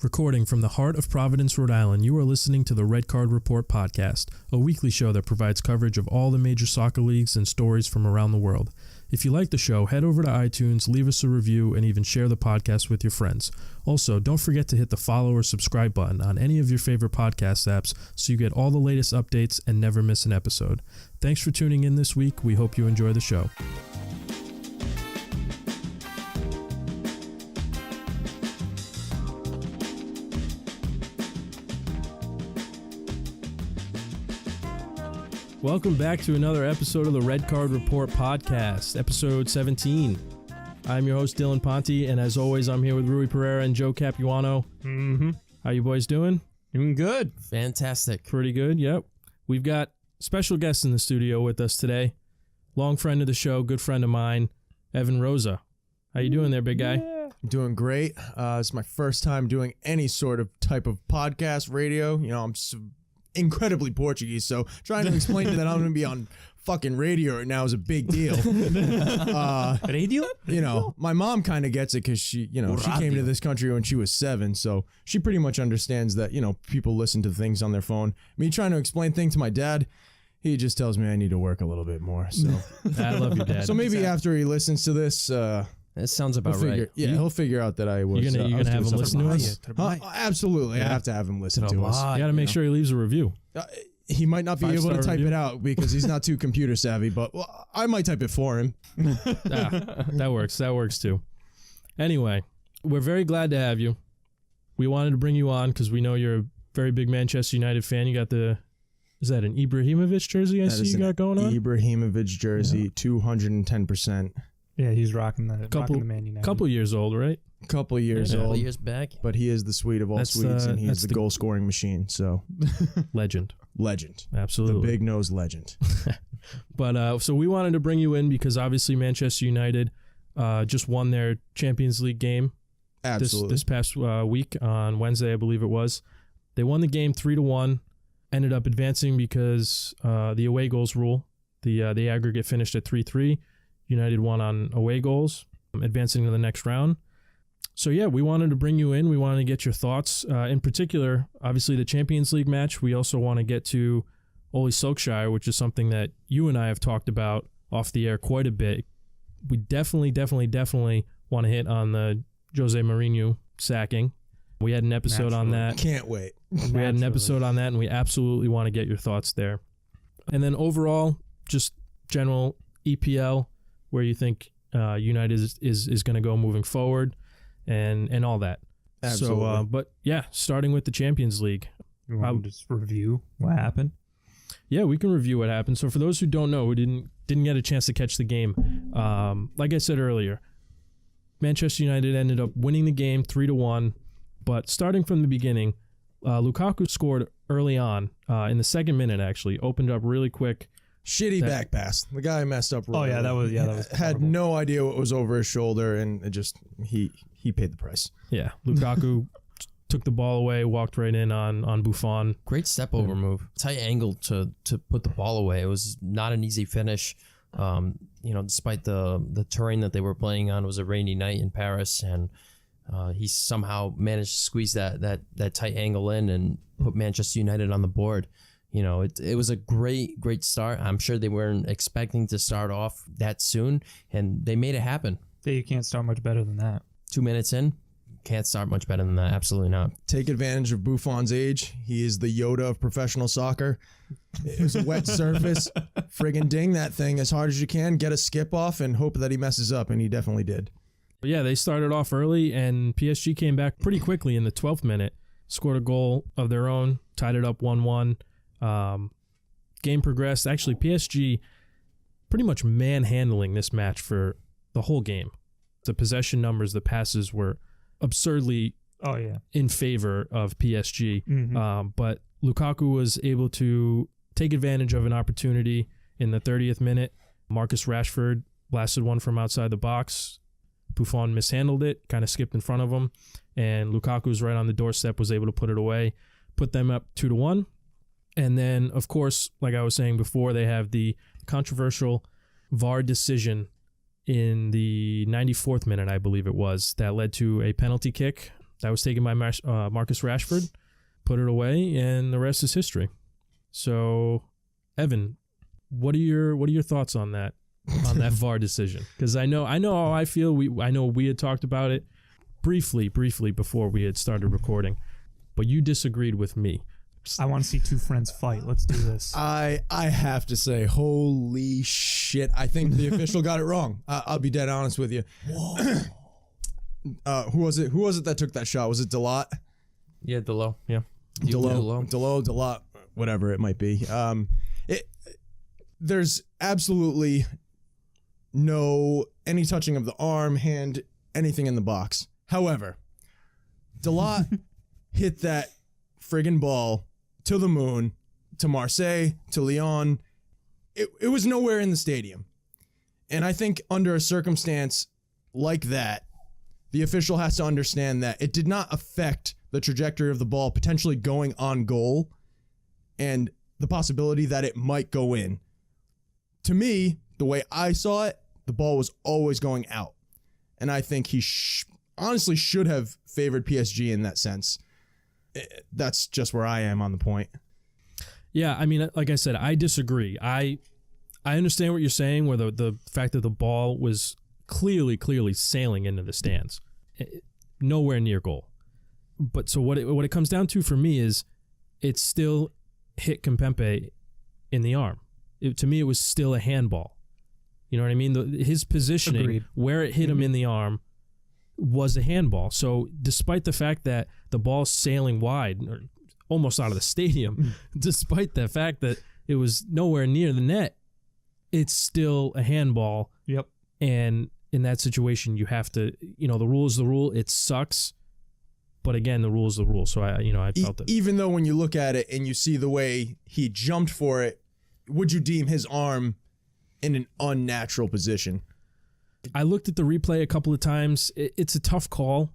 Recording from the heart of Providence, Rhode Island, you are listening to the Red Card Report podcast, a weekly show that provides coverage of all the major soccer leagues and stories from around the world. If you like the show, head over to iTunes, leave us a review, and even share the podcast with your friends. Also, don't forget to hit the follow or subscribe button on any of your favorite podcast apps so you get all the latest updates and never miss an episode. Thanks for tuning in this week. We hope you enjoy the show. Welcome back to another episode of the Red Card Report podcast, episode 17. I'm your host, Dylan Ponte, and as always, I'm here with Rui Pereira and Joe Capuano. How you boys doing? Doing good. Fantastic. Pretty good, yep. We've got special guests in the studio with us today. Long friend of the show, good friend of mine, Evan Rosa. How you doing there, big guy? Yeah. I'm doing great. It's my first time doing any sort of type of podcast, radio. You know, I'm incredibly Portuguese, so trying to explain that I'm going to be on fucking radio right now is a big deal. Radio? You know, my mom kind of gets it because she came to this country when she was 7, so she pretty much understands that, you know, people listen to things on their phone. Me trying to explain things to my dad, he just tells me I need to work a little bit more. So I love your dad. So maybe after he listens to this, that sounds about right. Yeah, he'll figure out that I was. You're gonna have him listen to us? Absolutely, yeah. I have to have him listen to us. You gotta make sure he leaves a review. He might not be able to type review? it out because he's not too computer savvy, but I might type it for him. That works. That works too. Anyway, we're very glad to have you. We wanted to bring you on because we know you're a very big Manchester United fan. You got is that an Ibrahimovic jersey I see you got going on? Ibrahimovic jersey, 210%. Yeah, he's rocking the Man United. Couple years old, right? Couple years old. Couple years back. But he is the Swede of all Swedes, and he's the goal-scoring machine, so. Legend. Absolutely. The big-nosed legend. But so we wanted to bring you in because obviously Manchester United just won their Champions League game. Absolutely. This past week on Wednesday, I believe it was. They won the game 3-1, ended up advancing because the away goals rule. The aggregate finished at 3-3. United won on away goals, advancing to the next round. So yeah, we wanted to bring you in. We wanted to get your thoughts. In particular, obviously the Champions League match. We also want to get to Ole Solskjaer, which is something that you and I have talked about off the air quite a bit. We definitely want to hit on the Jose Mourinho sacking. We had an episode on that. Can't wait. We had an episode on that, and we absolutely want to get your thoughts there. And then overall, just general EPL, where you think United is going to go moving forward, and all that. Absolutely. So, but yeah, starting with the Champions League. You want to just review what happened? Yeah, we can review what happened. So for those who don't know, who didn't get a chance to catch the game, like I said earlier, Manchester United ended up winning the game 3-1. But starting from the beginning, Lukaku scored early on in the second minute. Actually, opened up really quick. Shitty back pass. The guy messed up. Oh yeah, that was had no idea what was over his shoulder, and it just he paid the price. Yeah, Lukaku took the ball away, walked right in on Buffon. Great step over move. Tight angle to put the ball away. It was not an easy finish. Despite the terrain that they were playing on, it was a rainy night in Paris, and he somehow managed to squeeze that tight angle in and put Manchester United on the board. You know, it was a great start. I'm sure they weren't expecting to start off that soon, and they made it happen. Yeah, you can't start much better than that. 2 minutes in, can't start much better than that. Absolutely not. Take advantage of Buffon's age. He is the Yoda of professional soccer. It was a wet surface. Friggin' ding that thing as hard as you can. Get a skip off and hope that he messes up, and he definitely did. But yeah, they started off early, and PSG came back pretty quickly in the 12th minute, scored a goal of their own, tied it up 1-1. Game progressed. Actually, PSG pretty much manhandling this match for the whole game. The possession numbers, the passes were absurdly in favor of PSG. But Lukaku was able to take advantage of an opportunity in the 30th minute. Marcus Rashford blasted one from outside the box. Buffon mishandled it, kind of skipped in front of him, and Lukaku was right on the doorstep, was able to put it away, put them up 2-1. And then, of course, like I was saying before, they have the controversial VAR decision in the 94th minute, I believe it was, that led to a penalty kick That was taken by Marcus Rashford, put it away, and the rest is history. So, Evan, what are your thoughts on that VAR decision? Because I know how I feel. I know we had talked about it briefly before we had started recording, but you disagreed with me. I want to see two friends fight. Let's do this. I have to say, holy shit! I think the official got it wrong. I'll be dead honest with you. Whoa. Who was it? Who was it that took that shot? Was it Dalot? Yeah, Dalot. Yeah, Dalot, whatever it might be. There's absolutely no any touching of the arm, hand, anything in the box. However, Dalot hit that friggin' ball to the moon, to Marseille, to Lyon. It was nowhere in the stadium. And I think under a circumstance like that, the official has to understand that it did not affect the trajectory of the ball potentially going on goal and the possibility that it might go in. To me, the way I saw it, the ball was always going out. And I think he honestly should have favored PSG in that sense. That's just where I am on the point. Yeah, I mean, like I said, I disagree. I understand what you're saying, where the fact that the ball was clearly sailing into the stands, nowhere near goal. But so what it comes down to for me is it still hit Kimpembe in the arm. To me, it was still a handball. You know what I mean? His positioning, Agreed. where it hit him in the arm, was a handball. So despite the fact that the ball's sailing wide, or almost out of the stadium, despite the fact that it was nowhere near the net, it's still a handball. Yep. And in that situation, you have to, the rule is the rule. It sucks. But again, the rule is the rule. So I felt it. Even though when you look at it and you see the way he jumped for it, would you deem his arm in an unnatural position? I looked at the replay a couple of times. It's a tough call,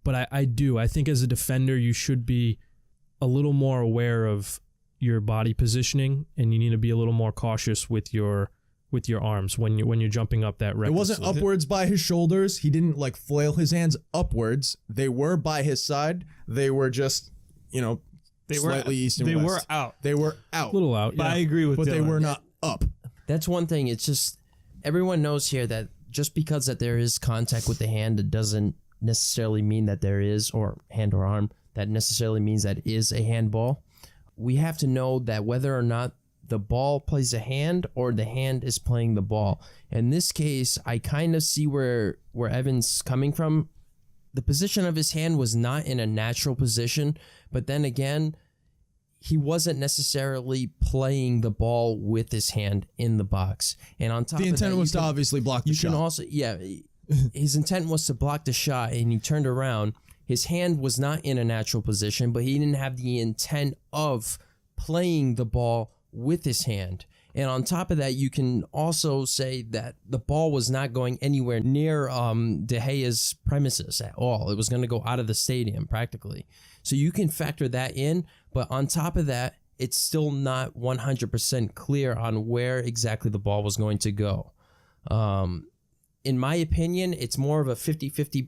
but I do. I think as a defender, you should be a little more aware of your body positioning, and you need to be a little more cautious with your arms when you're jumping up that recklessly. It wasn't upwards by his shoulders. He didn't flail his hands upwards. They were by his side. They were just, slightly east and west. They were out. They were out. A little out. But Yeah. I agree with But Dylan. they were not up. That's one thing. It's just everyone knows here that just because that there is contact with the hand, it doesn't necessarily mean that there is, or hand or arm, that necessarily means that is a handball. We have to know that whether or not the ball plays a hand or the hand is playing the ball. In this case, I kind of see where Evan's coming from. The position of his hand was not in a natural position, but then again, he wasn't necessarily playing the ball with his hand in the box. And on top The of that, intent was to obviously block the you shot. can also, his intent was to block the shot, and he turned around. His hand was not in a natural position, but he didn't have the intent of playing the ball with his hand. And on top of that, you can also say that the ball was not going anywhere near De Gea's premises at all. It was going to go out of the stadium practically. So you can factor that in, but on top of that, it's still not 100% clear on where exactly the ball was going to go. In my opinion, it's more of a 50-50.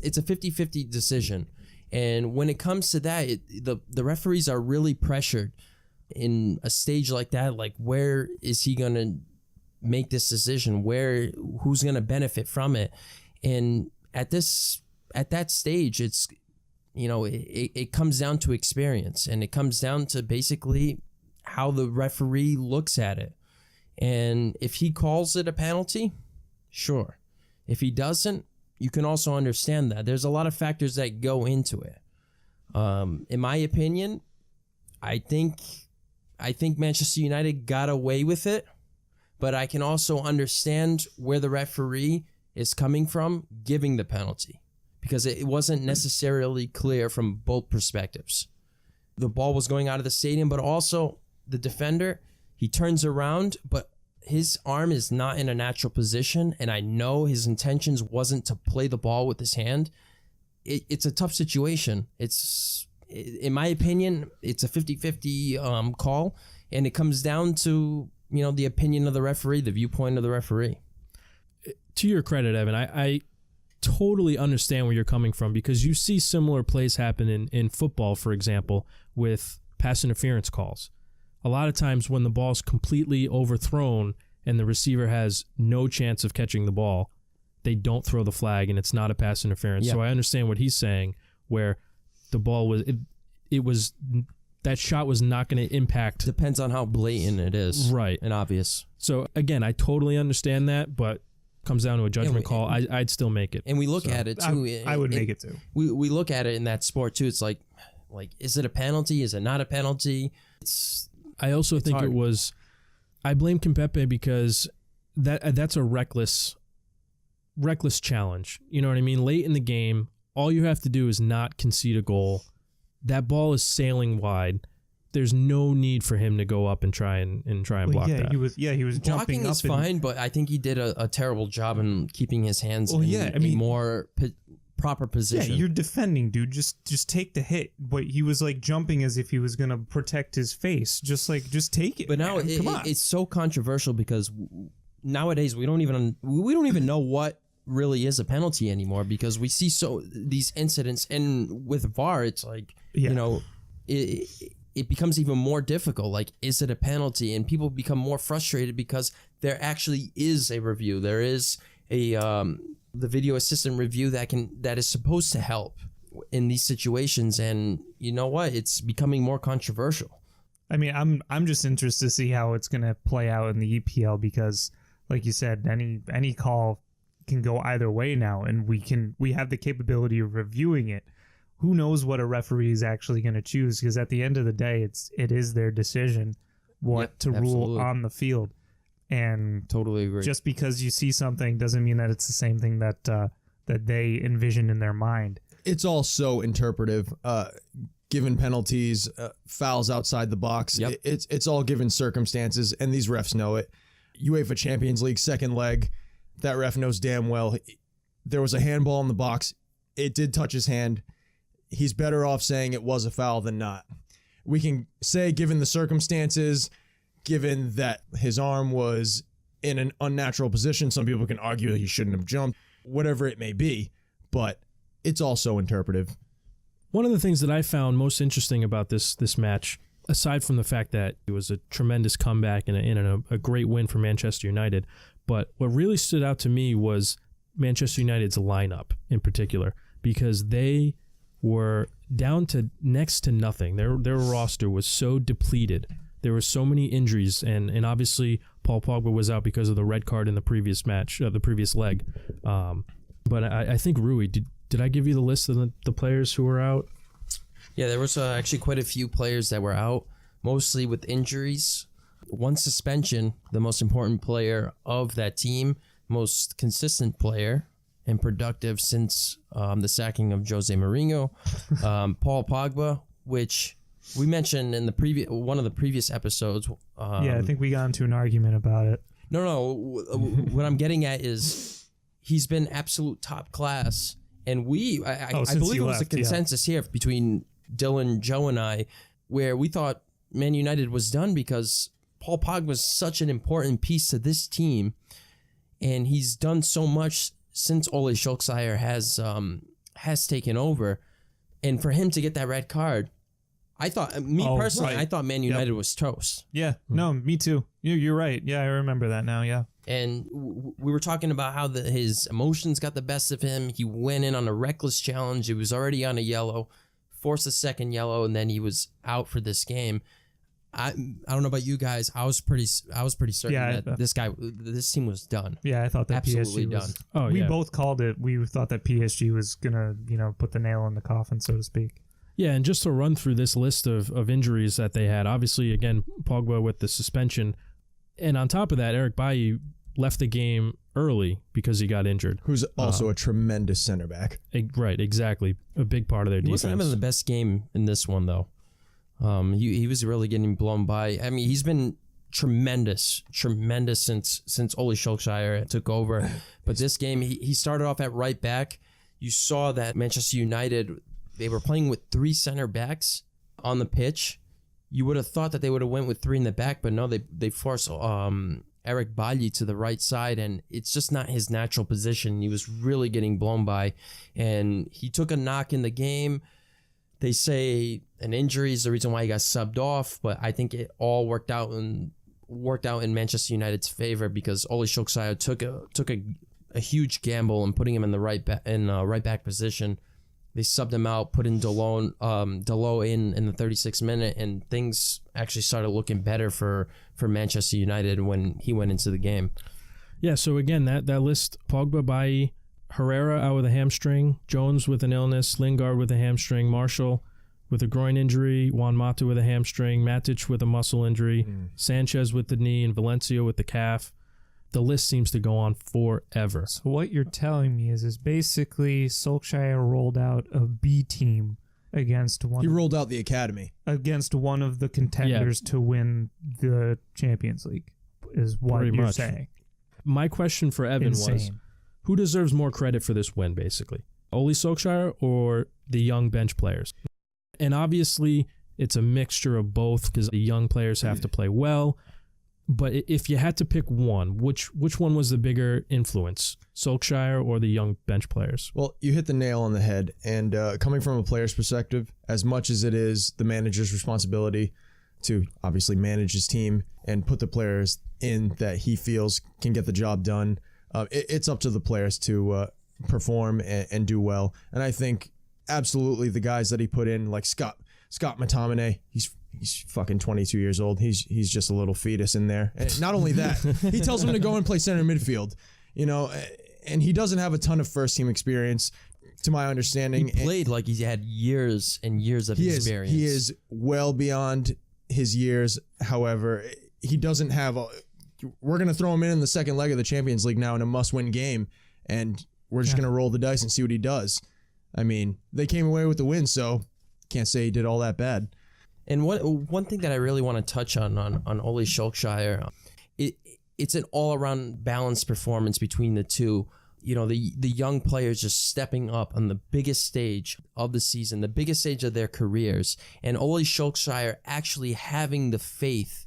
It's a 50-50 decision. And when it comes to that, the referees are really pressured in a stage like that. Like, where is he going to make this decision? Who's going to benefit from it? And at that stage, it's, it comes down to experience, and it comes down to basically how the referee looks at it. And if he calls it a penalty, sure. If he doesn't, you can also understand that. There's a lot of factors that go into it. In my opinion, I think Manchester United got away with it, but I can also understand where the referee is coming from giving the penalty, because it wasn't necessarily clear from both perspectives. The ball was going out of the stadium, but also the defender, he turns around, but his arm is not in a natural position, and I know his intentions wasn't to play the ball with his hand. It's a tough situation. In my opinion, it's a 50-50 call, and it comes down to, the opinion of the referee, the viewpoint of the referee. To your credit, Evan, I totally understand where you're coming from, because you see similar plays happen in football, for example, with pass interference calls. A lot of times when the ball's completely overthrown and the receiver has no chance of catching the ball, they don't throw the flag and it's not a pass interference. Yeah. So I understand what he's saying, where the ball was, it was, that shot was not going to impact. Depends on how blatant it is. Right. And obvious. So again, I totally understand that, but comes down to a judgment call. I'd still make it. And we look at it too. I would make it too. We look at it in that sport too. It's like, is it a penalty? Is it not a penalty? I also think hard. it was. I blame Kimpembe because that's a reckless challenge. You know what I mean? Late in the game, all you have to do is not concede a goal. That ball is sailing wide. There's no need for him to go up and try and block that. He was jumping Blocking up. is fine, but I think he did a terrible job in keeping his hands in more proper position. Yeah, you're defending, dude. Just take the hit. But he was like jumping as if he was gonna protect his face. Just take it. But now man. Come on. it's so controversial because nowadays we don't even know what really is a penalty anymore, because we see these incidents, and with VAR it's like it becomes even more difficult. Like, is it a penalty? And people become more frustrated because there actually is a review. There is the video assistant review that is supposed to help in these situations. And you know what? It's becoming more controversial. I mean, I'm just interested to see how it's gonna play out in the EPL, because, like you said, any call can go either way now, and we have the capability of reviewing it. Who knows what a referee is actually going to choose? Because at the end of the day, it is their decision what to rule on the field. And totally agree. Just because you see something doesn't mean that it's the same thing that they envision in their mind. It's all so interpretive. Given penalties, fouls outside the box, it's all given circumstances, and these refs know it. UEFA Champions League second leg, that ref knows damn well there was a handball in the box. It did touch his hand. He's better off saying it was a foul than not. We can say, given the circumstances, given that his arm was in an unnatural position, some people can argue that he shouldn't have jumped, whatever it may be, but it's also interpretive. One of the things that I found most interesting about this match, aside from the fact that it was a tremendous comeback and a great win for Manchester United, but what really stood out to me was Manchester United's lineup in particular, because they were down to next to nothing. Their roster was so depleted. There were so many injuries, and obviously Paul Pogba was out because of the red card in the previous match, the previous leg. But I think, Rui, did I give you the list of the players who were out? Yeah, there was actually quite a few players that were out, mostly with injuries. One suspension, the most important player of that team, most consistent player and productive since the sacking of Jose Mourinho. Paul Pogba, which we mentioned in one of the previous episodes. I think we got into an argument about it. No. What I'm getting at is he's been absolute top class, and I believe it was a consensus here between Dylan, Joe, and I, where we thought Man United was done because Paul Pogba was such an important piece to this team, and he's done so much since Ole Solskjaer has taken over. And for him to get that red card, I thought, I thought Man United was toast. Yeah, no, me too. You're right. Yeah, I remember that now, yeah. And we were talking about how his emotions got the best of him. He went in on a reckless challenge. He was already on a yellow, forced a second yellow, and then he was out for this game. I don't know about you guys. I was pretty certain that this team was done. Yeah, I thought that absolutely PSG done. Was, we both called it. We thought that PSG was gonna, put the nail in the coffin, so to speak. Yeah, and just to run through this list of injuries that they had, obviously, again, Pogba with the suspension, and on top of that, Eric Bailly left the game early because he got injured. Who's also a tremendous center back. Right, exactly. A big part of their defense. He wasn't having the best game in this one, though. He was really getting blown by. I mean, he's been tremendous since Ole Solskjaer took over. But this game, he started off at right back. You saw that Manchester United, they were playing with 3 center backs on the pitch. You would have thought that they would have went with 3 in the back, but no, they forced Eric Bailly to the right side, and it's just not his natural position. He was really getting blown by, and he took a knock in the game. They say an injury is the reason why he got subbed off, but I think it all worked out in Manchester United's favor because Ole Solskjaer took a huge gamble and putting him in the right back position. They subbed him out, put in Delot in the 36th minute, and things actually started looking better for Manchester United when he went into the game. Yeah, so again, that list, Pogba, Bailly, Herrera out with a hamstring, Jones with an illness, Lingard with a hamstring, Martial with a groin injury, Juan Mata with a hamstring, Matic with a muscle injury, Sanchez with the knee, and Valencia with the calf. The list seems to go on forever. So what you're telling me is basically Solskjaer rolled out a B team against one. He rolled out the academy against one of the contenders to win the Champions League. Is what Pretty you're much. saying. My question for Evan was, who deserves more credit for this win, basically? Ole Solskjaer or the young bench players? And obviously, it's a mixture of both because the young players have to play well. But if you had to pick one, which one was the bigger influence, Solskjaer or the young bench players? Well, you hit the nail on the head. And coming from a player's perspective, as much as it is the manager's responsibility to obviously manage his team and put the players in that he feels can get the job done, it's up to the players to perform and do well. And I think absolutely the guys that he put in, like Scott McTominay, he's fucking 22 years old. He's just a little fetus in there. And not only that, he tells him to go and play center midfield, and he doesn't have a ton of first team experience, to my understanding. He played like he had years and years of experience. He is well beyond his years. However, he doesn't have we're going to throw him in the second leg of the Champions League now in a must-win game, and we're just going to roll the dice and see what he does. I mean, they came away with the win, so can't say he did all that bad. And one thing that I really want to touch on Ole Solskjaer, it's an all-around balanced performance between the two. The young players just stepping up on the biggest stage of the season, the biggest stage of their careers, and Ole Solskjaer actually having the faith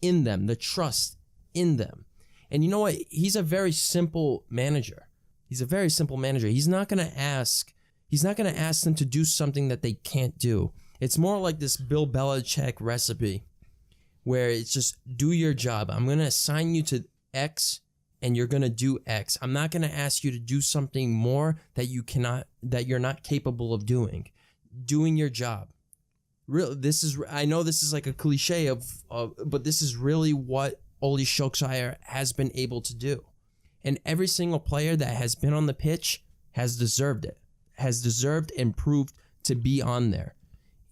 in them, the trust in them. And you know what? He's a very simple manager. He's not going to ask them to do something that they can't do. It's more like this Bill Belichick recipe where it's just do your job. I'm going to assign you to X and you're going to do X. I'm not going to ask you to do something more that you're not capable of doing. Doing your job. I know this is like a cliche but this is really what Ole Solskjaer has been able to do. And every single player that has been on the pitch has deserved it. Has deserved and proved to be on there.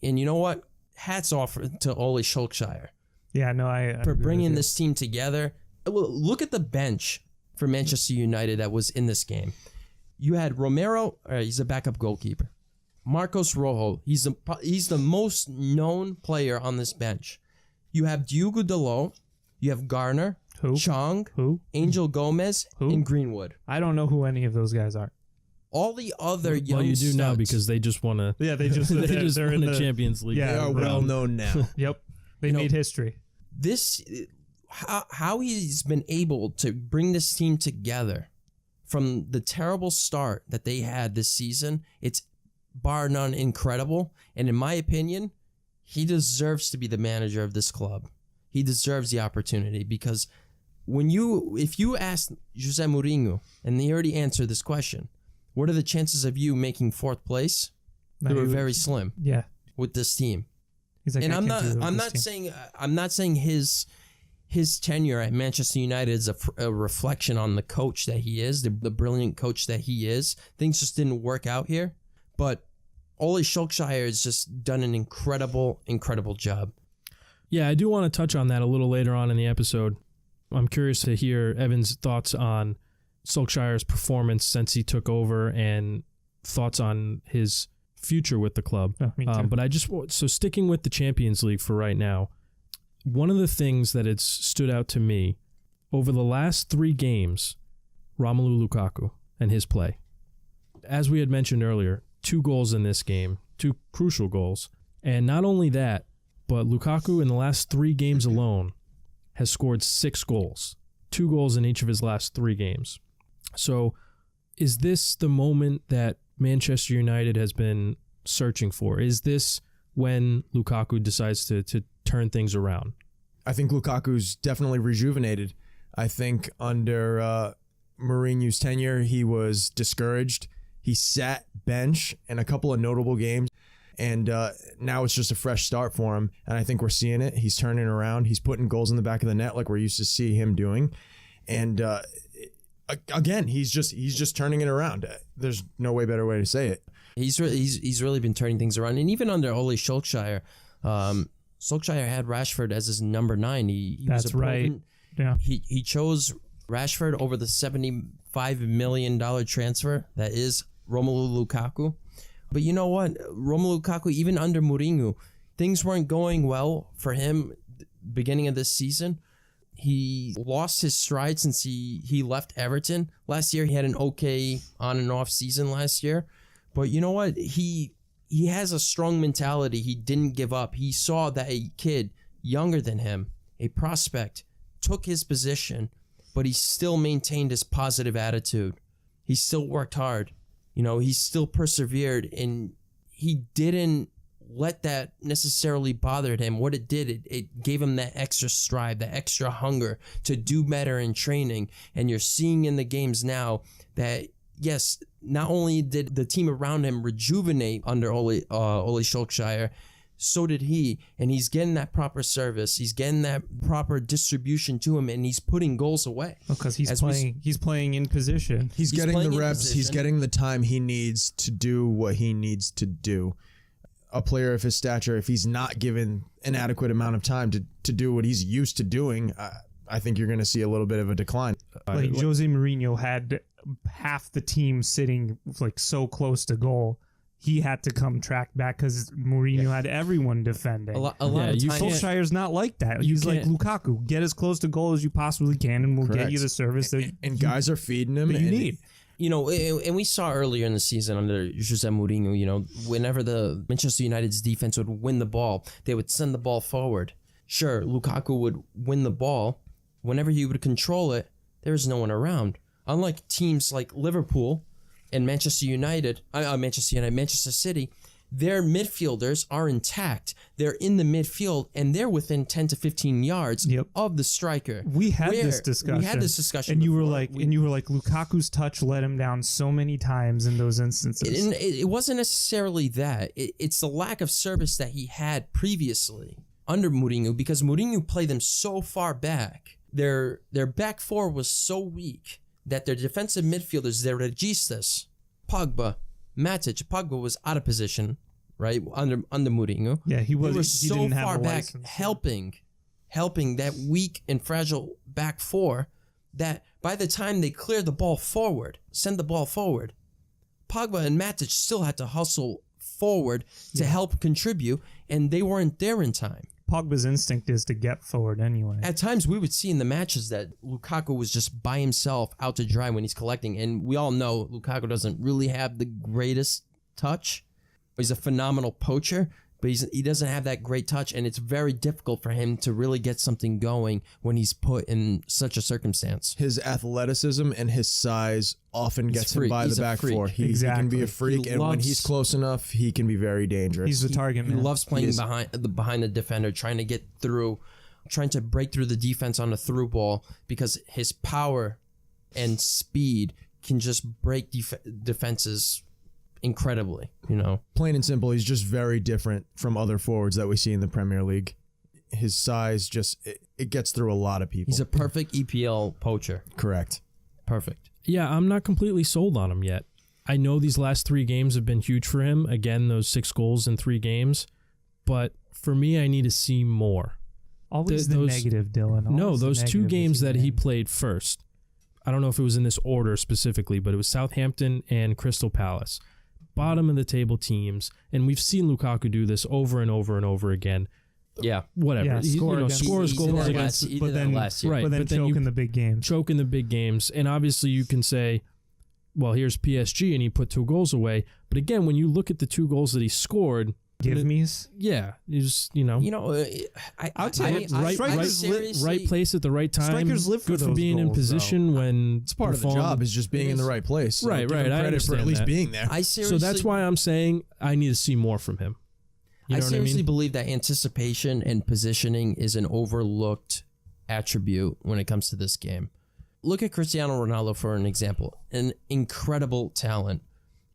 And you know what? Hats off to Ole Solskjaer. Yeah, no, I for bringing this team together. Look at the bench for Manchester United that was in this game. You had Romero, he's a backup goalkeeper. Marcos Rojo, he's the most known player on this bench. You have Diogo Dalot, you have Garner, Chong, Angel Gomez, and Greenwood. I don't know who any of those guys are. All the other young you do studs, now because they just won they just won in the Champions League. They are well known now. Yep, they made history. How he's been able to bring this team together from the terrible start that they had this season, it's bar none incredible. And in my opinion, he deserves to be the manager of this club. He deserves the opportunity because if you ask Jose Mourinho, and he already answered this question, what are the chances of you making fourth place? They were very slim. Yeah, with this team. He's like, and I'm not saying his tenure at Manchester United is a reflection on the coach that he is, the brilliant coach that he is. Things just didn't work out here, but Ole Solskjaer has just done an incredible job. Yeah, I do want to touch on that a little later on in the episode. I'm curious to hear Evan's thoughts on Solskjaer's performance since he took over and thoughts on his future with the club. Oh, me too. But so sticking with the Champions League for right now, one of the things that it's stood out to me over the last 3 games, Romelu Lukaku and his play. As we had mentioned earlier, 2 goals in this game, 2 crucial goals. And not only that, but Lukaku in the last 3 games alone has scored 6 goals. 2 goals in each of his last 3 games. So is this the moment that Manchester United has been searching for? Is this when Lukaku decides to turn things around? I think Lukaku's definitely rejuvenated. I think under Mourinho's tenure, he was discouraged. He sat bench in a couple of notable games, and now it's just a fresh start for him, and I think we're seeing it. He's turning around. He's putting goals in the back of the net like we're used to see him doing, and again, he's just turning it around. There's no better way to say it. He's really been turning things around, and even under Ole Solskjaer, Solskjaer had Rashford as his number 9. That's right. Yeah. He chose Rashford over the $75 million transfer that is Romelu Lukaku. But you know what? Romelu Lukaku, even under Mourinho, things weren't going well for him beginning of this season. He lost his stride since he left Everton. Last year, he had an okay on and off season last year. But you know what? He has a strong mentality. He didn't give up. He saw that a kid younger than him, a prospect, took his position, but he still maintained his positive attitude. He still worked hard. You know, he still persevered, and he didn't let that necessarily bother him. What it did, it gave him that extra strive, that extra hunger to do better in training. And you're seeing in the games now that, yes, not only did the team around him rejuvenate under Ole Solskjaer, so did he, and he's getting that proper service. He's getting that proper distribution to him, and he's putting goals away. Because he's playing in position. He's getting the reps. He's getting the time he needs to do what he needs to do. A player of his stature, if he's not given an adequate amount of time to do what he's used to doing, I think you're going to see a little bit of a decline. Like Jose Mourinho had half the team sitting like so close to goal. He had to come track back because Mourinho had everyone defending. A lot of times, Solskjaer's not like that. He's like, Lukaku, get as close to goal as you possibly can, and we'll get you the service and guys are feeding him. That you need. You know, and we saw earlier in the season under Jose Mourinho, you know, whenever the Manchester United's defense would win the ball, they would send the ball forward. Sure, Lukaku would win the ball. Whenever he would control it, there was no one around. Unlike teams like Liverpool and Manchester City, their midfielders are intact. They're in the midfield, and they're within 10 to 15 yards of the striker. We had this discussion. And you were like, Lukaku's touch let him down so many times in those instances. It wasn't necessarily that. It's the lack of service that he had previously under Mourinho, because Mourinho played them so far back. Their back four was so weak that their defensive midfielders, their registas, Pogba, Matic. Pogba was out of position, right, under Mourinho. Yeah, he was. They were he so didn't have far a back, license. helping that weak and fragile back four, that by the time they clear the ball forward, send the ball forward, Pogba and Matic still had to hustle forward to help contribute, and they weren't there in time. Pogba's instinct is to get forward anyway. At times, we would see in the matches that Lukaku was just by himself out to dry when he's collecting. And we all know Lukaku doesn't really have the greatest touch. He's a phenomenal poacher, but he doesn't have that great touch. And it's very difficult for him to really get something going when he's put in such a circumstance. His athleticism and his size often gets him by the back four. He can be a freak, and when he's close enough, he can be very dangerous. He's the target man. He loves playing behind the defender, trying to get through, trying to break through the defense on a through ball, because his power and speed can just break defenses incredibly, you know. Plain and simple, he's just very different from other forwards that we see in the Premier League. His size it gets through a lot of people. He's a perfect EPL poacher. Correct. Perfect. Yeah, I'm not completely sold on him yet. I know these last 3 games have been huge for him. Again, those 6 goals in 3 games. But for me, I need to see more. Always the negative, Dylan. No, those 2 games that he played first. I don't know if it was in this order specifically, but it was Southampton and Crystal Palace. Bottom of the table teams. And we've seen Lukaku do this over and over and over again. Yeah. Whatever. Yeah, scores goals against. But then choke in the big games. Choke in the big games. And obviously you can say, well, here's PSG and he put 2 goals away. But again, when you look at the 2 goals that he scored, Give me's. Yeah, you just I'll tell you, right place at the right time. Strikers live for good for those being in goals, position when It's part of the job is just being in the right place. So Right, give right, him I credit for at understand least that. being there. So that's why I'm saying I need to see more from him. You know what I seriously mean? believe that anticipation and positioning is an overlooked attribute when it comes to this game. Look at Cristiano Ronaldo for an example. An incredible talent.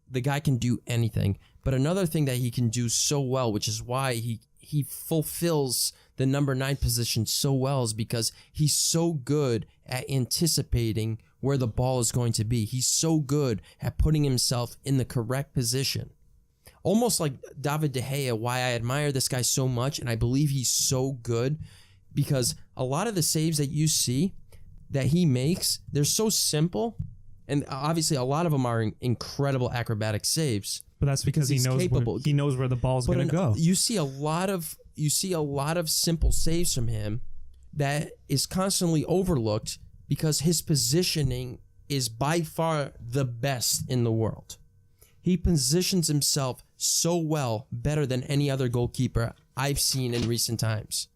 The guy can do anything. But another thing that he can do so well, which is why he fulfills the number 9 position so well, is because he's so good at anticipating where the ball is going to be. He's so good at putting himself in the correct position. Almost like David De Gea, why I admire this guy so much, and I believe he's so good, because a lot of the saves that you see that he makes, they're so simple, and obviously a lot of them are incredible acrobatic saves. But that's because he he's knows capable. he knows where the ball's going to go. You see a lot of simple saves from him that is constantly overlooked because his positioning is by far the best in the world. He positions himself so well, better than any other goalkeeper I've seen in recent times.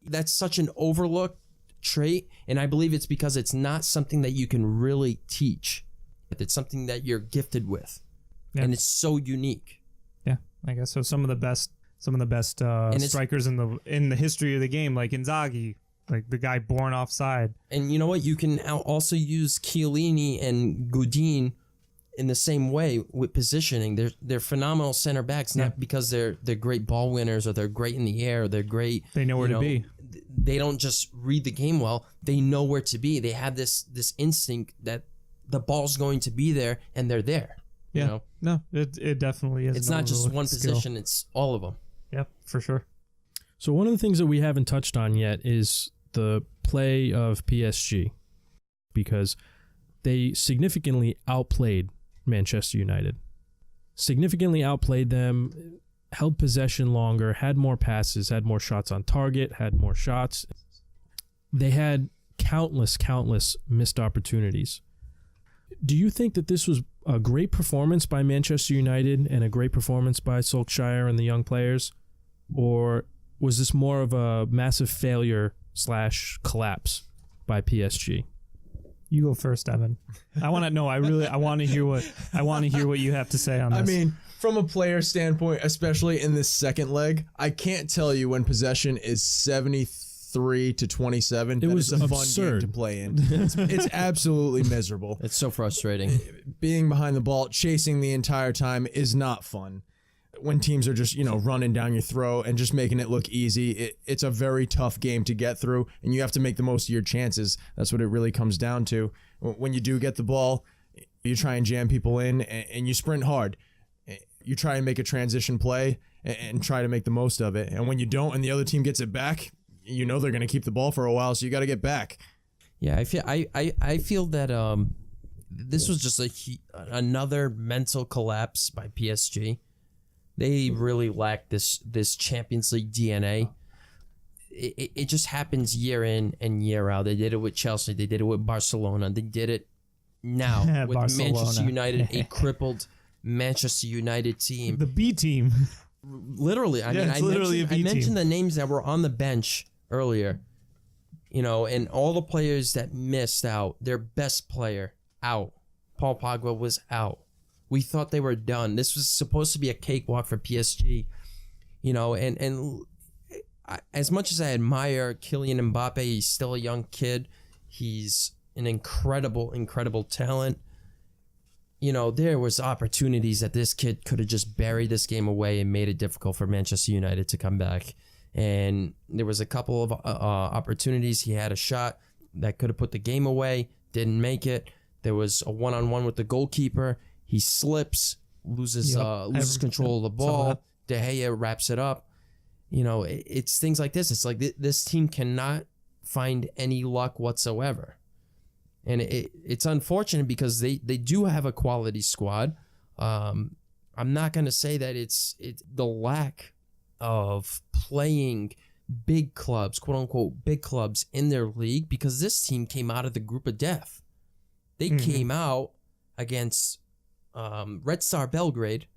That's such an overlooked trait, and I believe it's because it's not something that you can really teach. It's something that you're gifted with, and it's so unique. Yeah, I guess so. Some of the best strikers in the history of the game, like Inzaghi, like the guy born offside. And you know what? You can also use Chiellini and Godin in the same way with positioning. They're phenomenal center backs, not because they're great ball winners or they're great in the air or they're great. They know where to be. They don't just read the game well. They know where to be. They have this instinct that the ball's going to be there, and they're there. Yeah. You know? No, it definitely is. It's not just one position. Skill. It's all of them. Yep, for sure. So one of the things that we haven't touched on yet is the play of PSG, because they significantly outplayed Manchester United. Significantly outplayed them, held possession longer, had more passes, had more shots on target, had more shots. They had countless missed opportunities. Do you think that this was a great performance by Manchester United and a great performance by Solskjaer and the young players? Or was this more of a massive failure / collapse by PSG? You go first, Evan. I want to know. I want to hear what you have to say on this. I mean, from a player standpoint, especially in this second leg, I can't tell you when possession is 73 to 27. It was a absurd. fun game to play in. It's absolutely miserable. It's so frustrating. Being behind the ball, chasing the entire time is not fun. When teams are just, running down your throat and just making it look easy, it's a very tough game to get through, and you have to make the most of your chances. That's what it really comes down to. When you do get the ball, you try and jam people in, and you sprint hard. You try and make a transition play and try to make the most of it. And when you don't and the other team gets it back, they're going to keep the ball for a while, so you got to get back. Yeah, I feel that this was just another mental collapse by PSG. They really lack this Champions League DNA. It just happens year in and year out. They did it with Chelsea. They did it with Barcelona. They did it now with Manchester United, a crippled Manchester United team. The B team. Literally. I mentioned the names that were on the bench earlier. And all the players that missed out, their best player out. Paul Pogba was out. We thought they were done. This was supposed to be a cakewalk for PSG, and as much as I admire Kylian Mbappe, he's still a young kid. He's an incredible talent. There was opportunities that this kid could have just buried this game away and made it difficult for Manchester United to come back. And there was a couple of opportunities. He had a shot that could have put the game away, didn't make it. There was a one-on-one with the goalkeeper. He slips, loses control of the ball. De Gea wraps it up. It's things like this. It's like this team cannot find any luck whatsoever. And it's unfortunate because they do have a quality squad. I'm not going to say that it's the lack of playing big clubs, quote unquote, big clubs in their league, because this team came out of the group of death. They came out against Red Star Belgrade,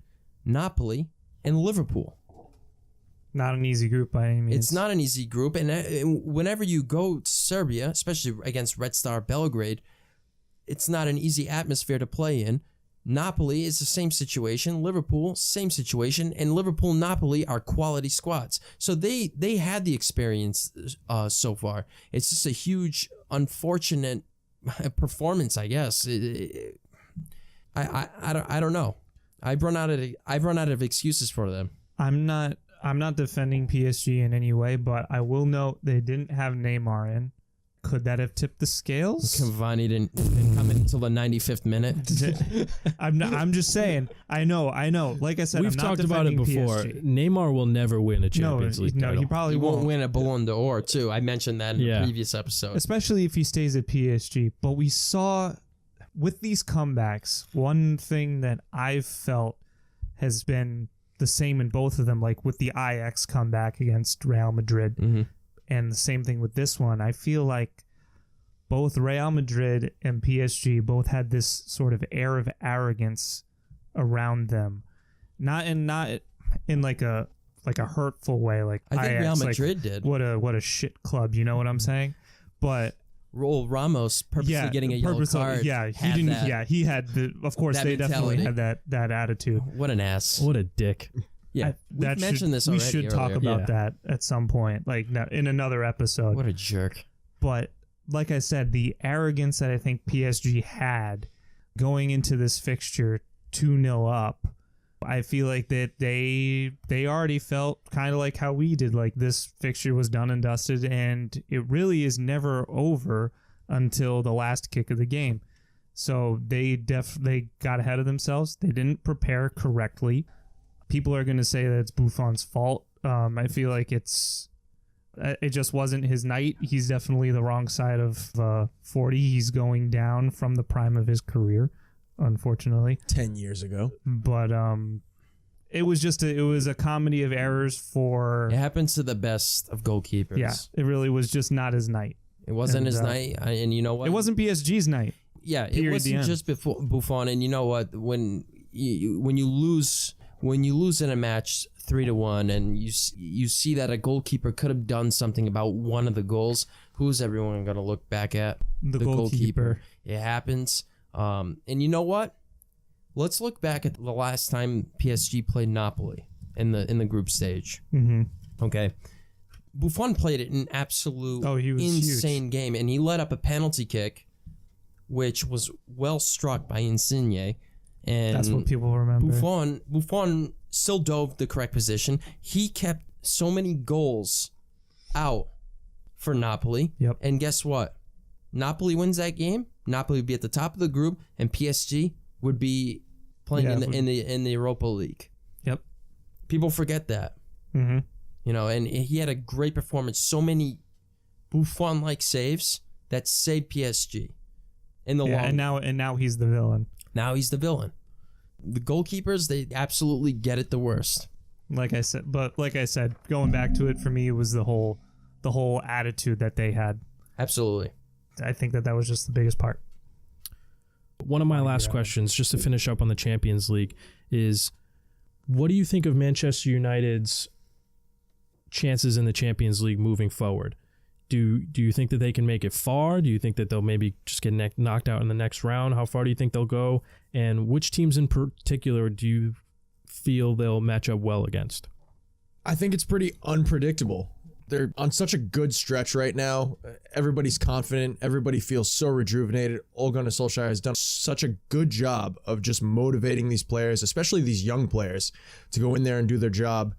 Napoli, and Liverpool. Not an easy group by any means. It's not an easy group, and whenever you go to Serbia, especially against Red Star Belgrade, it's not an easy atmosphere to play in. Napoli is the same situation. Liverpool, same situation. And Liverpool and Napoli are quality squads. So they had the experience so far. It's just a huge, unfortunate performance, I guess. I don't know. I've run out of excuses for them. I'm not defending PSG in any way, but I will note they didn't have Neymar in. Could that have tipped the scales? Cavani didn't come in until the 95th minute. I'm just saying. I know. Like I said, we've I'm not talked about it defending before. PSG. Neymar will never win a Champions League title. No, he probably He won't. won't win a Ballon d'Or, too. I mentioned that in the previous episode. Especially if he stays at PSG. But we saw with these comebacks, one thing that I've felt has been the same in both of them, like with the Ajax comeback against Real Madrid. Mm-hmm. And the same thing with this one. I feel like both Real Madrid and PSG both had this sort of air of arrogance around them, not in like a hurtful way. Like I think Ajax, Real Madrid did. What a shit club. You know what I'm saying? But Ramos purposely getting a yellow card. Yeah, he didn't. That, yeah, he had the. Of course, that they mentality. definitely had that attitude. What an ass. What a dick. Yeah, we've mentioned this already. We should talk about that at some point, like in another episode. What a jerk. But like I said, the arrogance that I think PSG had going into this fixture 2-0 up, I feel like that they already felt kind of like how we did, like this fixture was done and dusted, and it really is never over until the last kick of the game. So they got ahead of themselves. They didn't prepare correctly. People are going to say that it's Buffon's fault. I feel like it just wasn't his night. He's definitely the wrong side of 40. He's going down from the prime of his career, unfortunately. 10 years ago. But it was a comedy of errors for... It happens to the best of goalkeepers. Yeah, it really was just not his night. It wasn't his night, and you know what? It wasn't PSG's night. Yeah, it wasn't just before Buffon, and you know what? When you lose in a match 3-1, and you see that a goalkeeper could have done something about one of the goals, who's everyone going to look back at? The goalkeeper. It happens. And you know what? Let's look back at the last time PSG played Napoli in the group stage. Mm-hmm. Okay. Buffon played it an absolute insane huge game, and he let up a penalty kick, which was well struck by Insigne. And that's what people remember. Buffon still dove the correct position. He kept so many goals out for Napoli. Yep. And guess what? Napoli wins that game. Napoli would be at the top of the group, and PSG would be playing in the Europa League. Yep. People forget that. Mm-hmm. You know, and he had a great performance. So many Buffon-like saves that saved PSG in the long. And now he's the villain. Now he's the villain. The goalkeepers, they absolutely get it the worst. Like I said, going back to it, for me, it was the whole attitude that they had. Absolutely. I think that was just the biggest part. One of my last questions, just to finish up on the Champions League, is what do you think of Manchester United's chances in the Champions League moving forward? Do you think that they can make it far? Do you think that they'll maybe just get knocked out in the next round? How far do you think they'll go? And which teams in particular do you feel they'll match up well against? I think it's pretty unpredictable. They're on such a good stretch right now. Everybody's confident. Everybody feels so rejuvenated. Ole Gunnar Solskjaer has done such a good job of just motivating these players, especially these young players, to go in there and do their job.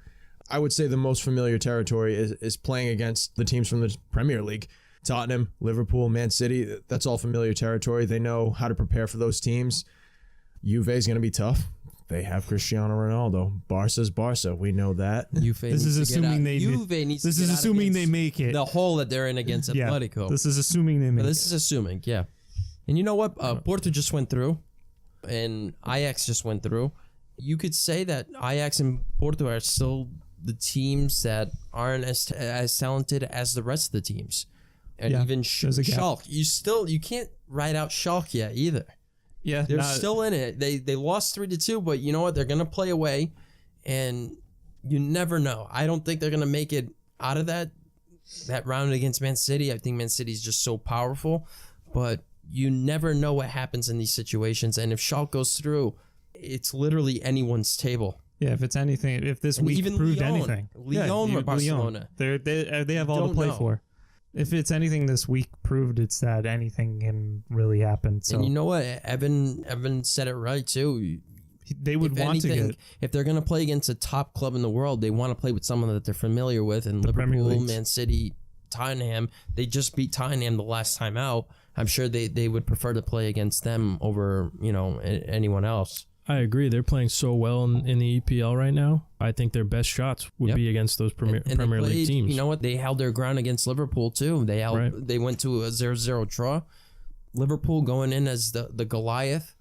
I would say the most familiar territory is playing against the teams from the Premier League. Tottenham, Liverpool, Man City, that's all familiar territory. They know how to prepare for those teams. Juve is going to be tough. They have Cristiano Ronaldo. Barca's Barca. We know that. This is assuming they make it. The hole that they're in against Atletico. This is assuming they make it. This is assuming, yeah. And you know what? Porto just went through, and Ajax just went through. You could say that Ajax and Porto are still the teams that aren't as talented as the rest of the teams. And even Schalke. You can't write out Schalke yet either. Yeah, they're still in it. They lost 3-2, but you know what? They're going to play away, and you never know. I don't think they're going to make it out of that round against Man City. I think Man City is just so powerful, but you never know what happens in these situations. And if Schalke goes through, it's literally anyone's table. Yeah, if it's anything, if this week even proved Lyon, anything. Lyon or Barcelona. They have all to play for. If it's anything this week proved, it's that anything can really happen. So. And you know what? Evan said it right, too. They would want to get... If they're going to play against a top club in the world, they want to play with someone that they're familiar with. And Liverpool, Man City, Tottenham, they just beat Tottenham the last time out. I'm sure they would prefer to play against them over, anyone else. I agree. They're playing so well in the EPL right now. I think their best shots would be against those Premier League teams. You know what? They held their ground against Liverpool, too. They went to a 0-0 draw. Liverpool going in as the Goliath.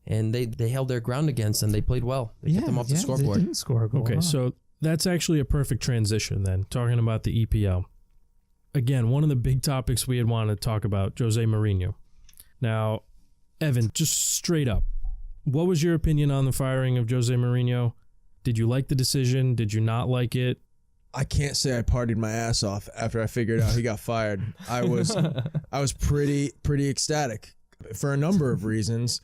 And they held their ground against, and they played well. They kept them off the scoreboard. They didn't score a goal. Okay, so that's actually a perfect transition then, talking about the EPL. Again, one of the big topics we had wanted to talk about, Jose Mourinho. Now, Evan, just straight up, what was your opinion on the firing of Jose Mourinho? Did you like the decision? Did you not like it? I can't say I partied my ass off after I figured out he got fired. I was pretty ecstatic for a number of reasons.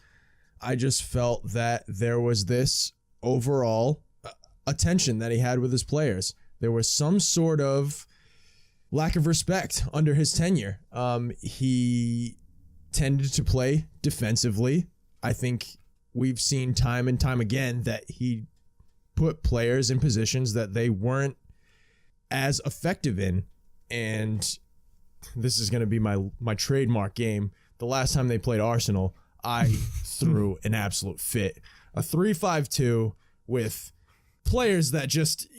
I just felt that there was this overall attention that he had with his players. There was some sort of lack of respect under his tenure. He tended to play defensively. I think we've seen time and time again that he put players in positions that they weren't as effective in. And this is going to be my trademark game. The last time they played Arsenal, I threw an absolute fit. A 3-5-2 with players that just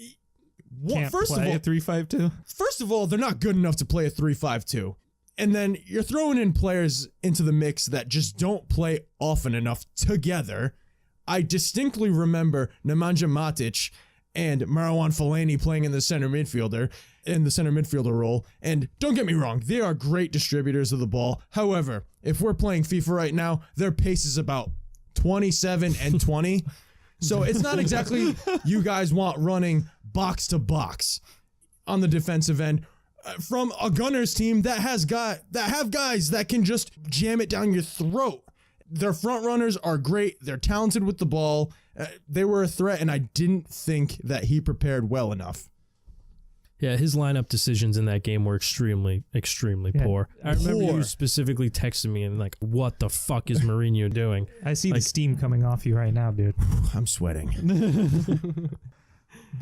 first of all, a 3-5-2. First of all, they're not good enough to play a 3-5-2. And then you're throwing in players into the mix that just don't play often enough together. I distinctly remember Nemanja Matic and Marouane Fellaini playing in the center midfielder role. And don't get me wrong, they are great distributors of the ball. However, if we're playing FIFA right now, their pace is about 27 and 20. So it's not exactly you guys want running box to box on the defensive end from a Gunners team that have guys that can just jam it down your throat. Their front runners are great. They're talented with the ball. They were a threat, and I didn't think that he prepared well enough. Yeah, his lineup decisions in that game were extremely poor. I remember you specifically texting me and like, what the fuck is Mourinho doing? I see the steam coming off you right now, dude. I'm sweating.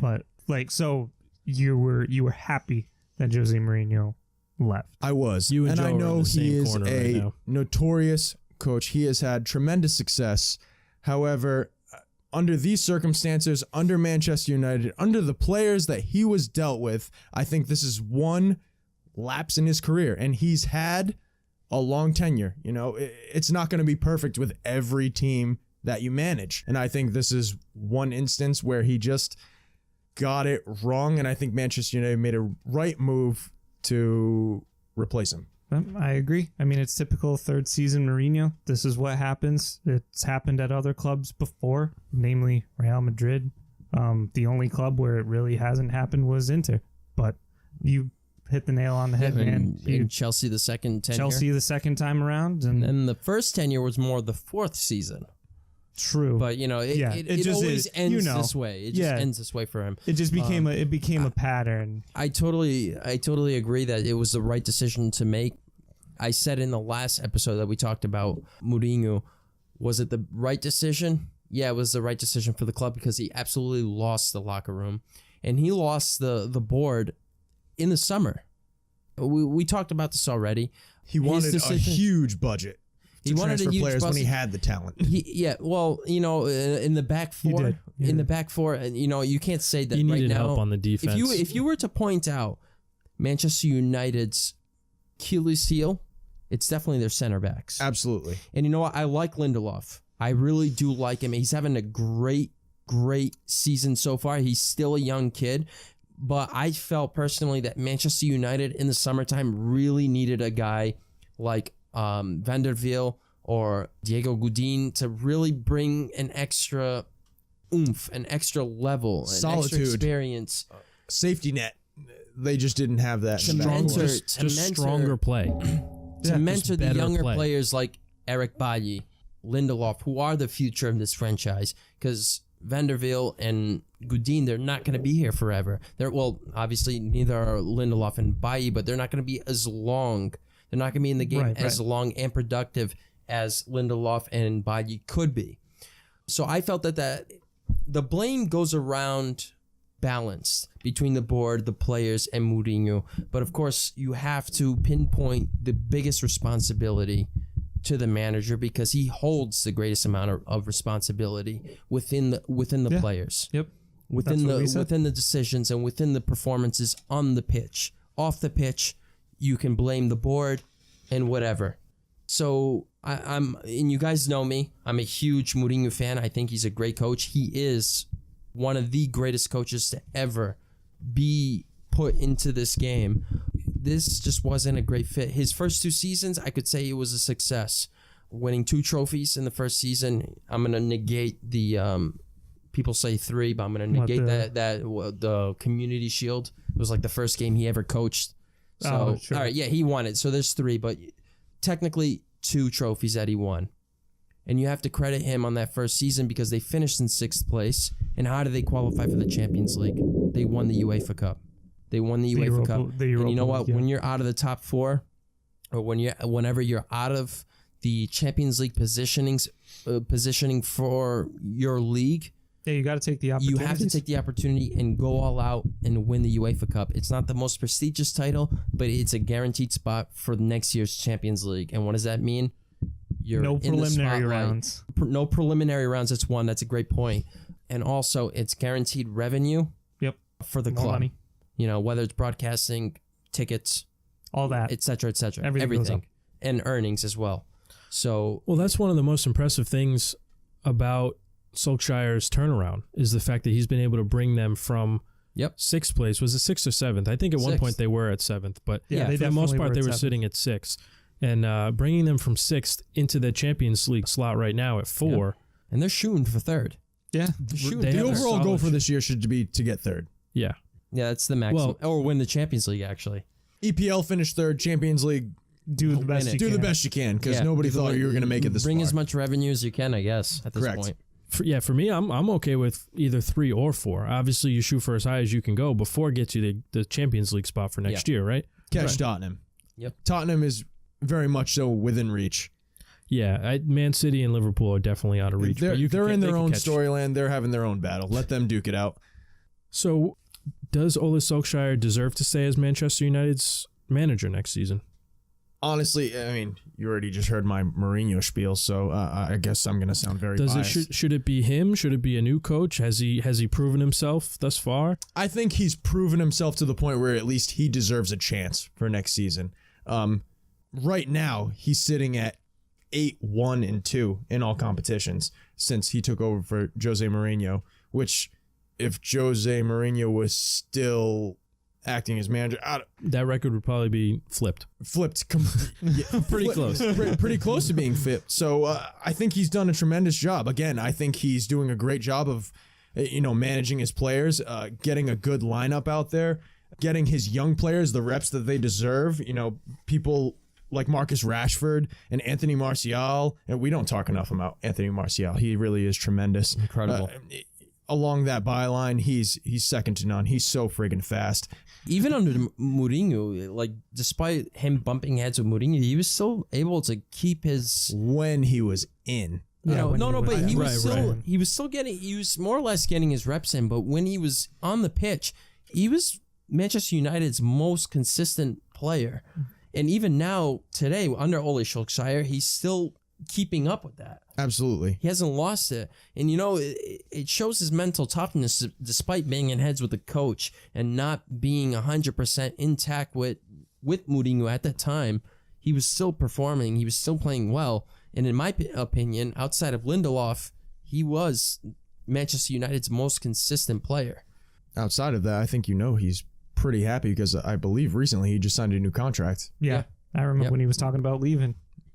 But so you were happy that Jose Mourinho left. I was. You and Joe I know he is a notorious coach. He has had tremendous success. However, under these circumstances, under Manchester United, under the players that he was dealt with, I think this is one lapse in his career. And he's had a long tenure. It's not going to be perfect with every team that you manage. And I think this is one instance where he just got it wrong. And I think Manchester United made a right move to replace him. I agree. I mean, it's typical third season Mourinho. This is what happens. It's happened at other clubs before, namely Real Madrid. The only club where it really hasn't happened was Inter. But you hit the nail on the head, man. And Chelsea the second tenure. Chelsea the second time around. And the first tenure was more the fourth season. True. But, it just always ends this way. It just ends this way for him. It just became a pattern. I totally agree that it was the right decision to make. I said in the last episode that we talked about Mourinho, was it the right decision? Yeah, it was the right decision for the club because he absolutely lost the locker room. And he lost the board in the summer. We talked about this already. He wanted a huge budget. He wanted a huge players when he had the talent. In the back four, in the back four, and you can't say that you right needed now. Help on the defense. If you were to point out Manchester United's Achilles heel, it's definitely their center backs. Absolutely. And you know what? I like Lindelof. I really do like him. He's having a great season so far. He's still a young kid. But I felt personally that Manchester United in the summertime really needed a guy like Van der Veel or Diego Godin to really bring an extra oomph, an extra level, an Solitude. extra experience. Safety net. They just didn't have that. Just stronger play. To mentor the better younger play. players like Eric Bailly, Lindelof, who are the future of this franchise, because Vanderveel and Godin, they're not going to be here forever. Obviously neither are Lindelof and Bailly, but they're not going to be as long. They're not going to be in the game as long and productive as Lindelof and Bailly could be. So I felt that the blame goes around balanced between the board, the players, and Mourinho. But of course, you have to pinpoint the biggest responsibility to the manager because he holds the greatest amount of responsibility within the players. Yep. Within the decisions and within the performances on the pitch. Off the pitch, you can blame the board and whatever. So and you guys know me. I'm a huge Mourinho fan. I think he's a great coach. He is one of the greatest coaches to ever be put into this game. This just wasn't a great fit. His first 2 seasons, I could say it was a success. Winning 2 trophies in the first season. I'm going to negate the, people say 3, but I'm going to negate the Community Shield. It was like the first game he ever coached. So, sure. All right, yeah, he won it. So there's 3, but technically 2 trophies that he won. And you have to credit him on that first season because they finished in 6th place. And how did they qualify for the Champions League? They won the UEFA Cup. They won the UEFA Cup. And you know what? When you're out of the top 4, or whenever you're out of the Champions League positioning for your league, you got to take the opportunity. You have to take the opportunity and go all out and win the UEFA Cup. It's not the most prestigious title, but it's a guaranteed spot for next year's Champions League. And what does that mean? You're no in preliminary the rounds. No preliminary rounds. That's one. That's a great point. And also, it's guaranteed revenue. Yep. For the club. Money. You know, whether it's broadcasting, tickets, all that, et cetera, et cetera. Everything. And earnings as well. So, well, that's one of the most impressive things about Solskjaer's turnaround is the fact that he's been able to bring them from 6th place. Was it 6th or 7th? I think at one point they were at 7th, but for the most part they were sitting at 6th. And bringing them from 6th into the Champions League slot right now at 4. Yep. And they're shooting for 3rd. Yeah. The overall goal for this year should be to get 3rd. Yeah. Yeah, that's the maximum. Or win the Champions League, actually. EPL finished 3rd, Champions League, do the best you can because nobody thought you were going to make it this far. Bring as much revenue as you can, I guess, at this point. For me, I'm okay with either 3 or 4. Obviously, you shoot for as high as you can go before it gets you the Champions League spot for next year, right? Catch Tottenham. Yep. Tottenham is very much so within reach. Yeah, Man City and Liverpool are definitely out of reach. They're in their own storyland. They're having their own battle. Let them duke it out. So, does Ole Solskjaer deserve to stay as Manchester United's manager next season? Honestly, I mean, you already just heard my Mourinho spiel, so I guess I'm going to sound very biased. Should it be him? Should it be a new coach? Has he proven himself thus far? I think he's proven himself to the point where at least he deserves a chance for next season. Right now, he's sitting at 8-1-2 in all competitions since he took over for Jose Mourinho, which if Jose Mourinho was still acting as manager, that record would probably be flipped. Pretty close. Pretty close to being flipped. So I think he's done a tremendous job. Again, I think he's doing a great job of managing his players, getting a good lineup out there, getting his young players the reps that they deserve. People like Marcus Rashford and Anthony Martial, and we don't talk enough about Anthony Martial. He really is tremendous. Incredible. Along that byline, he's second to none. He's so friggin' fast. Even under Mourinho, like despite him bumping heads with Mourinho, he was still able to keep his when he was in. But he was more or less getting his reps in. But when he was on the pitch, he was Manchester United's most consistent player. And even now, today, under Ole Solskjaer, he's still keeping up with that. Absolutely. He hasn't lost it. And, it shows his mental toughness despite banging heads with the coach and not being 100% intact with Mourinho at that time. He was still performing. He was still playing well. And in my opinion, outside of Lindelof, he was Manchester United's most consistent player. Outside of that, I think he's pretty happy because I believe recently he just signed a new contract. Yeah. I remember when he was talking about leaving.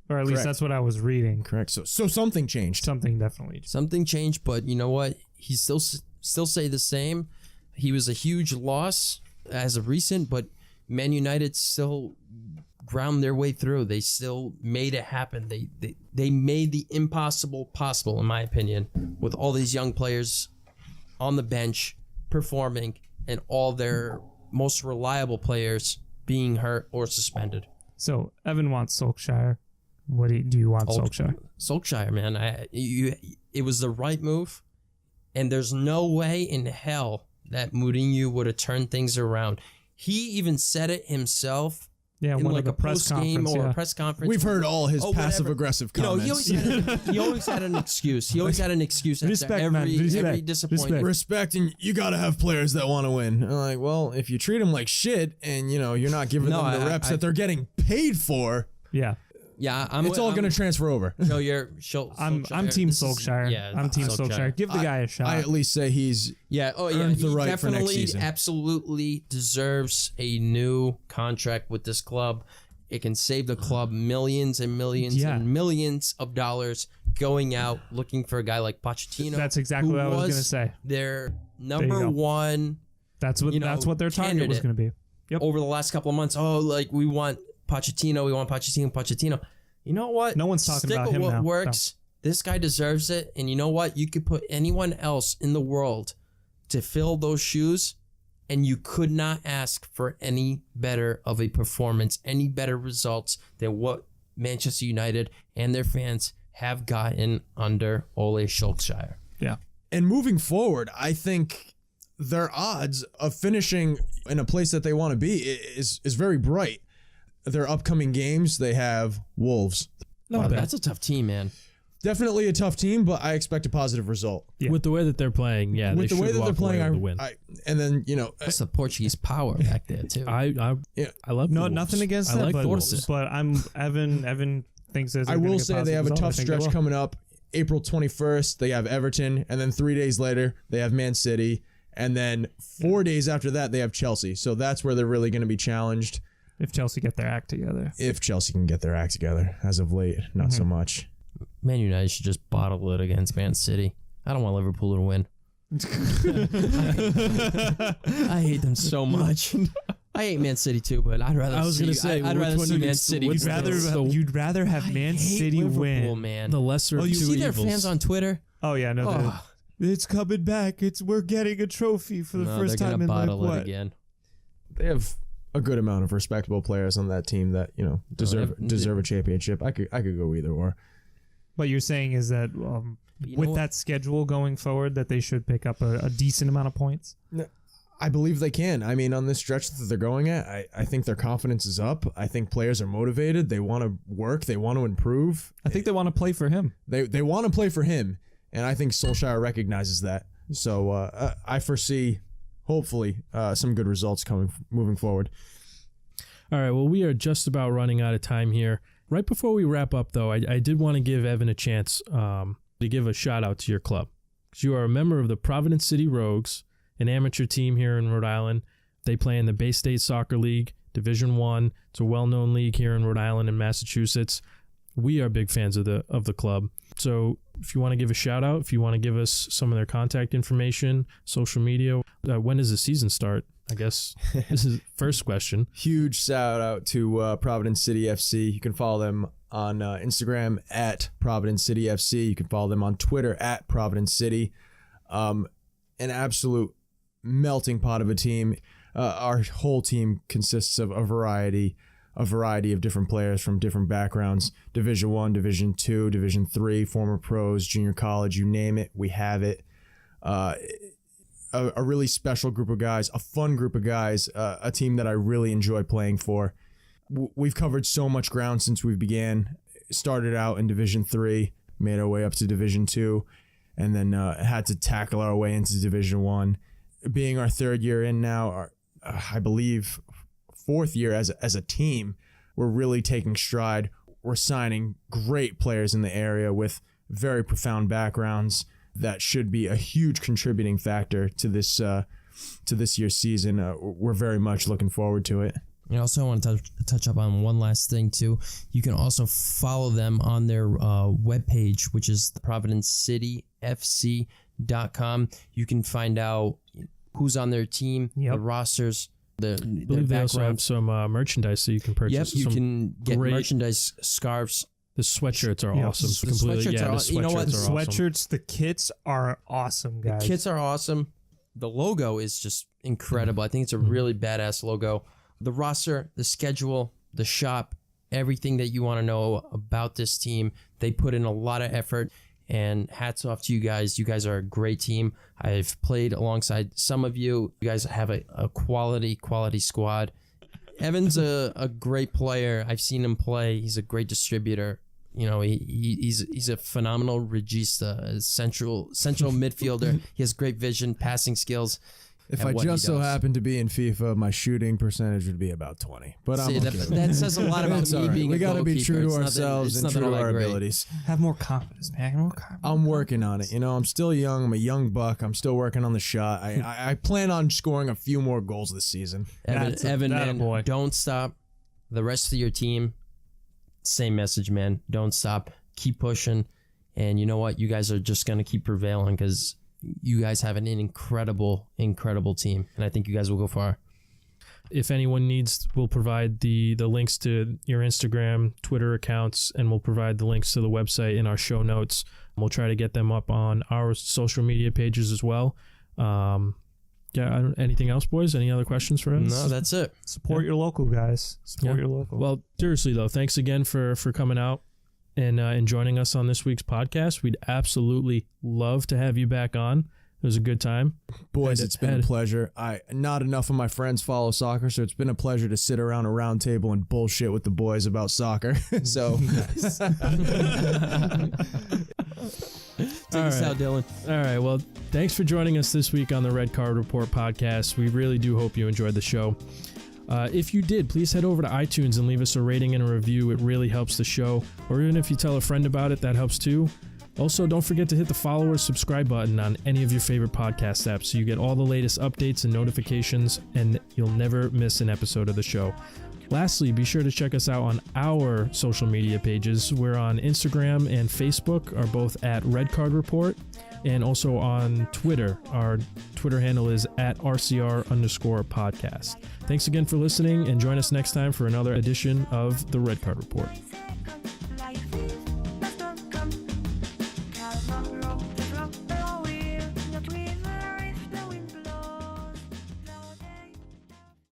Or at least Correct. That's what I was reading. Correct. So something changed. Something definitely changed. Something changed, but you know what? he still say the same. He was a huge loss as of recent, but Man United still ground their way through. They still made it happen. They made the impossible possible, in my opinion, with all these young players on the bench performing and all their most reliable players being hurt or suspended. So Evan wants Solskjaer. What do you want Solskjaer? Solskjaer, man. It was the right move, and there's no way in hell that Mourinho would have turned things around. He even said it himself. Yeah, in one like of a the press post-game conference, or yeah. a press conference. We've heard all his whatever. passive-aggressive comments. He always had an excuse. He always had an excuse after Respect, man. every Respect. disappointment. Respect, and you got to have players that want to win. I'm like, well, if you treat them like shit and, you're not giving them the reps that they're getting paid for, Yeah. Yeah, it's all going to transfer over. No, I'm Team Solskjaer. I'm Team Solskjaer. Give the guy a shot. I at least say he's earned the right for next season. Absolutely deserves a new contract with this club. It can save the club millions and millions and millions of dollars going out looking for a guy like Pochettino. That's exactly what I was going to say. Their number one. That's what their target was going to be. Yep. Over the last couple of months, we want Pochettino. You know what? No one's talking about him what now. works. No. This guy deserves it. And you know what? You could put anyone else in the world to fill those shoes, and you could not ask for any better of a performance, any better results than what Manchester United and their fans have gotten under Ole Solskjaer. Yeah. And moving forward, I think their odds of finishing in a place that they want to be is very bright. Their upcoming games, they have Wolves. Wow, that's a tough team, man. Definitely a tough team, but I expect a positive result. Yeah. With the way that they're playing, with the way that they're playing, and then that's the Portuguese power back there too. I love no nothing against that, but I'm Evan thinks there's. I will say they have a tough stretch coming up. April 21st, they have Everton, and then 3 days later they have Man City, and then 4 days after that they have Chelsea. So that's where they're really going to be challenged. If Chelsea get their act together. If Chelsea can get their act together. As of late, not so much. Man United should just bottle it against Man City. I don't want Liverpool to win. I hate them so much. I hate Man City too, but I'd rather. I'd rather see Man City. You'd rather have Man City Liverpool, win, man. The lesser of two you see evils. their fans on Twitter? Oh yeah, no. It's coming back. We're getting a trophy for the first time in bottle like what? It again. They have a good amount of respectable players on that team that deserve a championship. I could go either or. What you're saying is that with that schedule going forward, that they should pick up a decent amount of points. I believe they can. I mean, on this stretch that they're going at, I think their confidence is up. I think players are motivated. They want to work. They want to improve. I think they want to play for him. They want to play for him, and I think Solskjaer recognizes that. So I foresee, hopefully, some good results moving forward. All right, well, we are just about running out of time here. Right before we wrap up, though, I did want to give Evan a chance to give a shout-out to your club. Because you are a member of the Providence City Rogues, an amateur team here in Rhode Island. They play in the Bay State Soccer League, Division I. It's a well-known league here in Rhode Island and Massachusetts. We are big fans of the club. So if you want to give a shout-out, if you want to give us some of their contact information, social media, when does the season start? I guess this is the first question. Huge shout out to Providence City FC. You can follow them on Instagram at Providence City FC. You can follow them on Twitter at Providence City. An absolute melting pot of a team. Our whole team consists of a variety of different players from different backgrounds. Division I, Division II, Division III, former pros, junior college, you name it, we have it. A really special group of guys, a fun group of guys, a team that I really enjoy playing for. We've covered so much ground since we began. Started out in Division III, made our way up to Division II, and then had to tackle our way into Division I. Being our third year in now, I believe fourth year as a team, we're really taking stride. We're signing great players in the area with very profound backgrounds that should be a huge contributing factor to this year's season. We're very much looking forward to it. I also want to touch up on one last thing too. You can also follow them on their webpage, which is providencecityfc.com. utdlineup.com. You can find out who's on their team, the rosters, I believe they also have some merchandise that you can purchase. Yep, you can get merchandise, scarves. The sweatshirts are awesome. The sweatshirts are awesome. You know what? The sweatshirts, the kits are awesome, guys. The kits are awesome. The logo is just incredible. I think it's a really badass logo. The roster, the schedule, the shop, everything that you want to know about this team. They put in a lot of effort, and hats off to you guys. You guys are a great team. I've played alongside some of you. You guys have a quality squad. Evan's a great player. I've seen him play. He's a great distributor. You know, he's a phenomenal regista, a central midfielder. He has great vision, passing skills. If I just so happen to be in FIFA, my shooting percentage would be about 20. But I'm okay. That says a lot about me being we a got to be goalkeeper. true to It's ourselves and true to our abilities. Have more confidence, man. More confidence. I'm working on it. You know, I'm still young. I'm a young buck. I'm still working on the shot. I plan on scoring a few more goals this season. Evan, man, don't stop. The rest of your team, same message, man. Don't stop. Keep pushing. And you know what? You guys are just going to keep prevailing because you guys have an incredible team. And I think you guys will go far. If anyone needs, we'll provide the links to your Instagram, Twitter accounts, and we'll provide the links to the website in our show notes. We'll try to get them up on our social media pages as well. Anything else, boys? Any other questions for us? No, that's it. Support your local, guys. Support your local. Well, seriously, though, thanks again for coming out and joining us on this week's podcast. We'd absolutely love to have you back on. It was a good time. Boys, it's been a pleasure. Not enough of my friends follow soccer, so it's been a pleasure to sit around a round table and bullshit with the boys about soccer. So Take us out, Dylan. All right. Well, thanks for joining us this week on the Red Card Report podcast. We really do hope you enjoyed the show. If you did, please head over to iTunes and leave us a rating and a review. It really helps the show. Or even if you tell a friend about it, that helps too. Also, don't forget to hit the follow or subscribe button on any of your favorite podcast apps so you get all the latest updates and notifications, and you'll never miss an episode of the show. Lastly, be sure to check us out on our social media pages. We're on Instagram and Facebook, are both at Red Card Report, and also on Twitter. Our Twitter handle is at @RCR_podcast. Thanks again for listening, and join us next time for another edition of the Red Card Report.